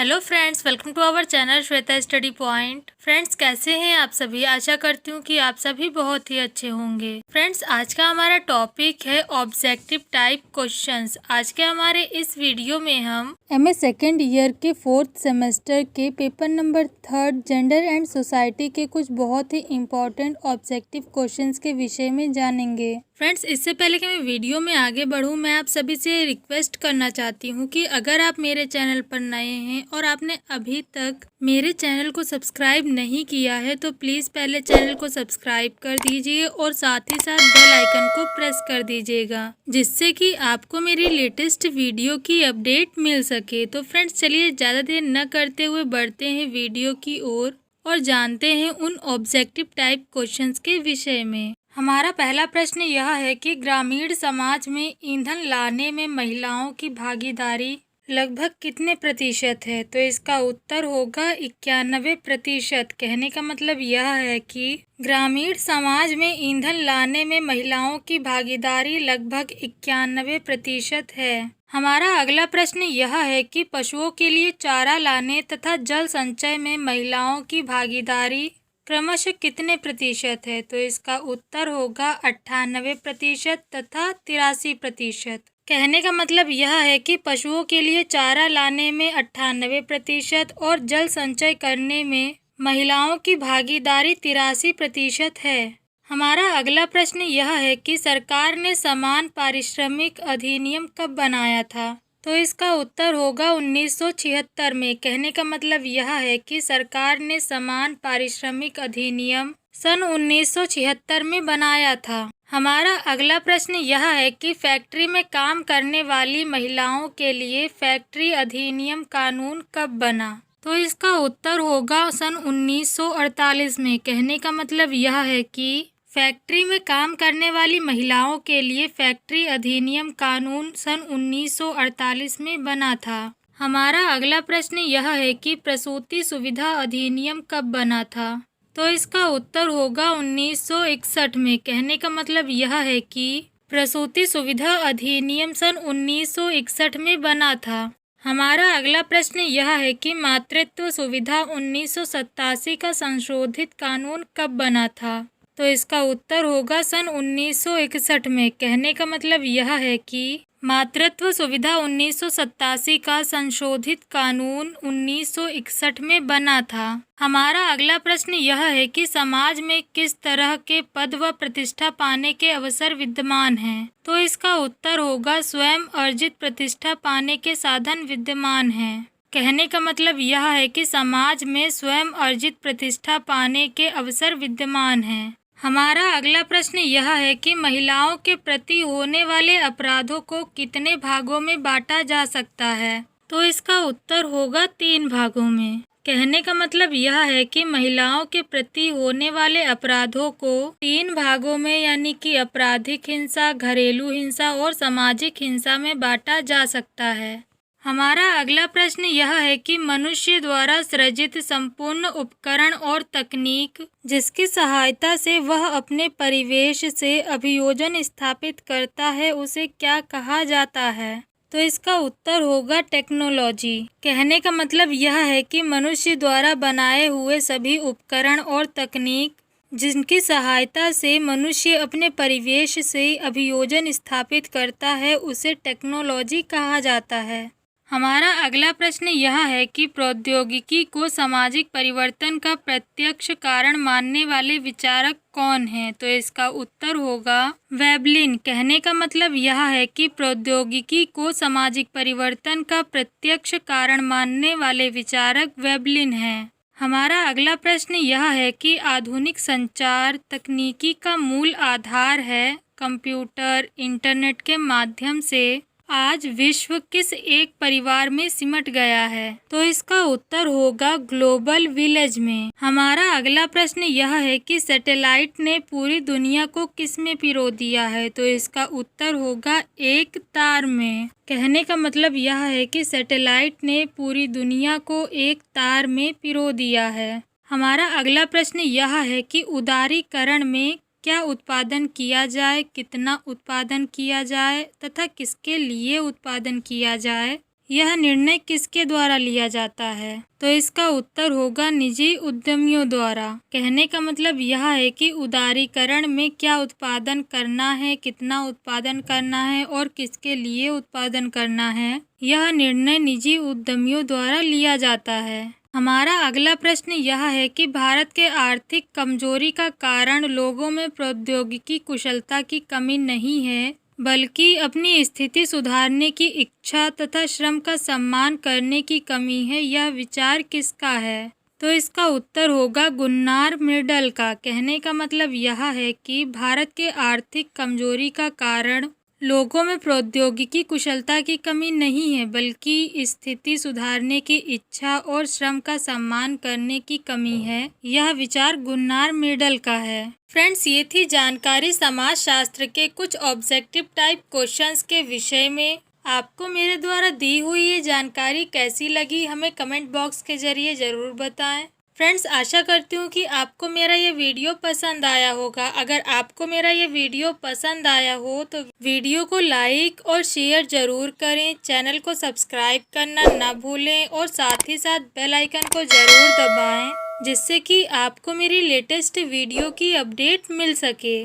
Hello friends, welcome to our channel Shweta study point. Friends, कैसे हैं आप सभी? आशा करती हूँ कि आप सभी बहुत ही अच्छे होंगे। फ्रेंड्स, आज का हमारा टॉपिक है ऑब्जेक्टिव टाइप क्वेश्चंस। आज के हमारे इस वीडियो में हम एमए सेकेंड ईयर के 4th सेमेस्टर के paper number 3 gender and society के कुछ बहुत ही इम्पोर्टेंट ऑब्जेक्टिव क्वेश्चंस के विषय में जानेंगे। फ्रेंड्स, इससे पहले कि मैं वीडियो में आगे बढ़ूँ, मैं आप सभी से रिक्वेस्ट करना चाहती हूँ कि अगर आप मेरे चैनल पर नए हैं और आपने अभी तक मेरे चैनल को सब्सक्राइब नहीं किया है तो प्लीज़ पहले चैनल को सब्सक्राइब कर दीजिए और साथ ही साथ बेल आइकन को प्रेस कर दीजिएगा, जिससे कि आपको मेरी लेटेस्ट वीडियो की अपडेट मिल सके। तो फ्रेंड्स, चलिए ज़्यादा देर न करते हुए बढ़ते हैं वीडियो की ओर और जानते हैं उन ऑब्जेक्टिव टाइप क्वेश्चंस के विषय में। हमारा पहला प्रश्न यह है कि ग्रामीण समाज में ईंधन लाने में महिलाओं की भागीदारी लगभग कितने प्रतिशत है? तो इसका उत्तर होगा 91%। कहने का मतलब यह है कि ग्रामीण समाज में ईंधन लाने में महिलाओं की भागीदारी लगभग 91% है। हमारा अगला प्रश्न यह है कि पशुओं के लिए चारा लाने तथा जल संचय में महिलाओं की भागीदारी क्रमशः कितने प्रतिशत है? तो इसका उत्तर होगा 98% तथा 83%। कहने का मतलब यह है कि पशुओं के लिए चारा लाने में 98% और जल संचय करने में महिलाओं की भागीदारी 83% है। हमारा अगला प्रश्न यह है कि सरकार ने समान पारिश्रमिक अधिनियम कब बनाया था? तो इसका उत्तर होगा 1976 में। कहने का मतलब यह है कि सरकार ने समान पारिश्रमिक अधिनियम सन 1976 में बनाया था। हमारा अगला प्रश्न यह है कि फैक्ट्री में काम करने वाली महिलाओं के लिए फैक्ट्री अधिनियम कानून कब बना? तो इसका उत्तर होगा सन 1948 में। कहने का मतलब यह है कि फैक्ट्री में काम करने वाली महिलाओं के लिए फैक्ट्री अधिनियम कानून सन 1948 में बना था। हमारा अगला प्रश्न यह है कि प्रसूति सुविधा अधिनियम कब बना था? तो इसका उत्तर होगा 1961 में। कहने का मतलब यह है कि प्रसूति सुविधा अधिनियम सन 1961 में बना था। हमारा अगला प्रश्न यह है कि मातृत्व सुविधा 1987 का संशोधित कानून कब बना था? तो इसका उत्तर होगा सन 1961 में। कहने का मतलब यह है कि मातृत्व सुविधा 1987 का संशोधित कानून 1961 में बना था। हमारा अगला प्रश्न यह है कि समाज में किस तरह के पद व प्रतिष्ठा पाने के अवसर विद्यमान हैं? तो इसका उत्तर होगा स्वयं अर्जित प्रतिष्ठा पाने के साधन विद्यमान हैं। कहने का मतलब यह है कि समाज में स्वयं अर्जित प्रतिष्ठा पाने के अवसर विद्यमान हैं। हमारा अगला प्रश्न यह है कि महिलाओं के प्रति होने वाले अपराधों को कितने भागों में बांटा जा सकता है? तो इसका उत्तर होगा 3 भागों में। कहने का मतलब यह है कि महिलाओं के प्रति होने वाले अपराधों को 3 भागों में यानी कि आपराधिक हिंसा, घरेलू हिंसा और सामाजिक हिंसा में बांटा जा सकता है। हमारा अगला प्रश्न यह है कि मनुष्य द्वारा सृजित संपूर्ण उपकरण और तकनीक जिसकी सहायता से वह अपने परिवेश से अभियोजन स्थापित करता है उसे क्या कहा जाता है? तो इसका उत्तर होगा टेक्नोलॉजी। कहने का मतलब यह है कि मनुष्य द्वारा बनाए हुए सभी उपकरण और तकनीक जिनकी सहायता से मनुष्य अपने परिवेश से अभियोजन स्थापित करता है उसे टेक्नोलॉजी कहा जाता है। हमारा अगला प्रश्न यह है कि प्रौद्योगिकी को सामाजिक परिवर्तन का प्रत्यक्ष कारण मानने वाले विचारक कौन हैं? तो इसका उत्तर होगा वेबलिन। कहने का मतलब यह है कि प्रौद्योगिकी को सामाजिक परिवर्तन का प्रत्यक्ष कारण मानने वाले विचारक वेबलिन हैं। हमारा अगला प्रश्न यह है कि आधुनिक संचार तकनीकी का मूल आधार है कंप्यूटर, इंटरनेट के माध्यम से आज विश्व किस एक परिवार में सिमट गया है? तो इसका उत्तर होगा ग्लोबल विलेज में। हमारा अगला प्रश्न यह है कि सैटेलाइट ने पूरी दुनिया को किस में पिरो दिया है? तो इसका उत्तर होगा एक तार में। कहने का मतलब यह है कि सैटेलाइट ने पूरी दुनिया को एक तार में पिरो दिया है। हमारा अगला प्रश्न यह है कि उदारीकरण में क्या उत्पादन किया जाए, कितना उत्पादन किया जाए तथा किसके लिए उत्पादन किया जाए, यह निर्णय किसके द्वारा लिया जाता है? तो इसका उत्तर होगा निजी उद्यमियों द्वारा। कहने का मतलब यह है कि उदारीकरण में क्या उत्पादन करना है, कितना उत्पादन करना है और किसके लिए उत्पादन करना है, यह निर्णय निजी उद्यमियों द्वारा लिया जाता है। हमारा अगला प्रश्न यह है कि भारत के आर्थिक कमजोरी का कारण लोगों में प्रौद्योगिकी कुशलता की कमी नहीं है, बल्कि अपनी स्थिति सुधारने की इच्छा तथा श्रम का सम्मान करने की कमी है। यह विचार किसका है? तो इसका उत्तर होगा गुन्नार मिर्डल का। कहने का मतलब यह है कि भारत के आर्थिक कमजोरी का कारण लोगों में प्रौद्योगिकी कुशलता की कमी नहीं है, बल्कि स्थिति सुधारने की इच्छा और श्रम का सम्मान करने की कमी है। यह विचार गुन्नार मिर्डल का है। फ्रेंड्स, ये थी जानकारी समाजशास्त्र के कुछ ऑब्जेक्टिव टाइप क्वेश्चंस के विषय में। आपको मेरे द्वारा दी हुई ये जानकारी कैसी लगी, हमें कमेंट बॉक्स के जरिए ज़रूर बताएं। फ्रेंड्स, आशा करती हूँ कि आपको मेरा ये वीडियो पसंद आया होगा। अगर आपको मेरा ये वीडियो पसंद आया हो तो वीडियो को लाइक और शेयर ज़रूर करें। चैनल को सब्सक्राइब करना ना भूलें और साथ ही साथ बेल आइकन को ज़रूर दबाएं, जिससे कि आपको मेरी लेटेस्ट वीडियो की अपडेट मिल सके।